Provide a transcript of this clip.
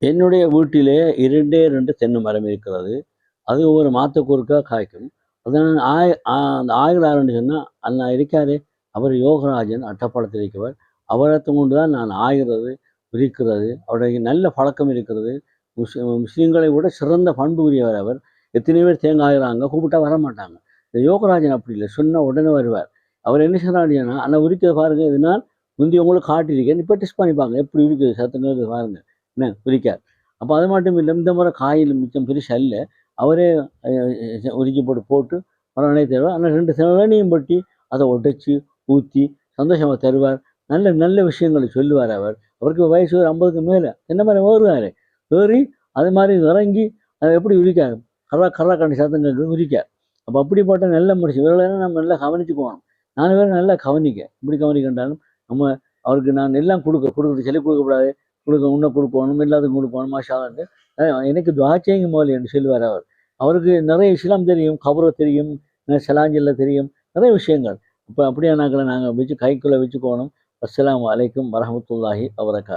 என்னுடைய வீட்டிலே 2 தென்னை மரம் இருக்கிறது. அது ஒவ்வொரு மாதத்துக்கு ஒருக்கா காய்க்கும். அத நான் அந்த ஆய்கிறாருன்னு சொன்னா, அண்ணா இருக்காரே, அவர் யோகராஜன் அட்டப்பாளத்தில் இருக்கிறவர். அவரத்த கொண்டு தான் நான் ஆய்கிறது, விரிக்கிறது. அவருடைய நல்ல பழக்கம் இருக்கிறது. முஸ்லீம்களை விட சிறந்த பண்பு உரியவர் அவர். எத்தனை பேர் தேங்காய் ஆயிறாங்க, கூப்பிட்டா வரமாட்டாங்க. இந்த யோகராஜன் அப்படி இல்லை, சொன்ன உடனே வருவார். அவர் என்ன சொன்னாருன்னா, அண்ணா உரிக்கிறத பாருங்க, இது நான் முந்தி உங்களுக்கு காட்டியிருக்கேன். இப்போ டெஸ்ட் பண்ணி பாருங்க, எப்படி இருக்குது சத்துங்கிறது பாருங்க. என்ன உரிக்கார். அப்போ அது மட்டும் இல்லை, இந்த முறை காயில் மிச்சம் பெருசு அல்ல. அவரே உரிக்கி போட்டு மரணை தருவார். ஆனால் 2 இளநியும் பட்டி அதை உடைச்சி ஊற்றி சந்தோஷமாக தருவார். நல்ல நல்ல விஷயங்களை சொல்லுவார் அவர். அவருக்கு வயசு ஒரு 50க்கு மேலே. என்ன மாதிரி ஏறுவார், ஏறி அது மாதிரி இறங்கி அதை எப்படி உரிக்கார், கரா கண்டி சத்தங்களுக்கு உரிக்கார். அப்போ அப்படிப்பட்ட நல்ல மனுஷன் இவர்களெல்லாம் நம்ம நல்லா கவனித்து போகணும். 4 பேரும் நல்லா கவனிக்க, இப்படி கவனிக்கின்றாலும் நம்ம அவருக்கு நான் எல்லாம் கொடுக்குறது சொல்லி கொடுக்கக்கூடாது. உன்னை கொடுக்கணும், எல்லாத்துக்கும் கொடுக்கணும், மாஷான்னு எனக்கு துவாச்சைங்க மோலி என்று சொல்லுவார் அவர். அவருக்கு நிறைய இஸ்லாம் தெரியும், கபரை தெரியும், சலாஞ்சல்ல தெரியும், நிறைய விஷயங்கள். இப்போ அப்படியே நாங்கள் வச்சு கைக்குள்ளே வச்சுக்கோணும். அஸ்ஸலாமு அலைக்கும் வரஹ்மத்துல்லாஹி வபரகாத்துஹு.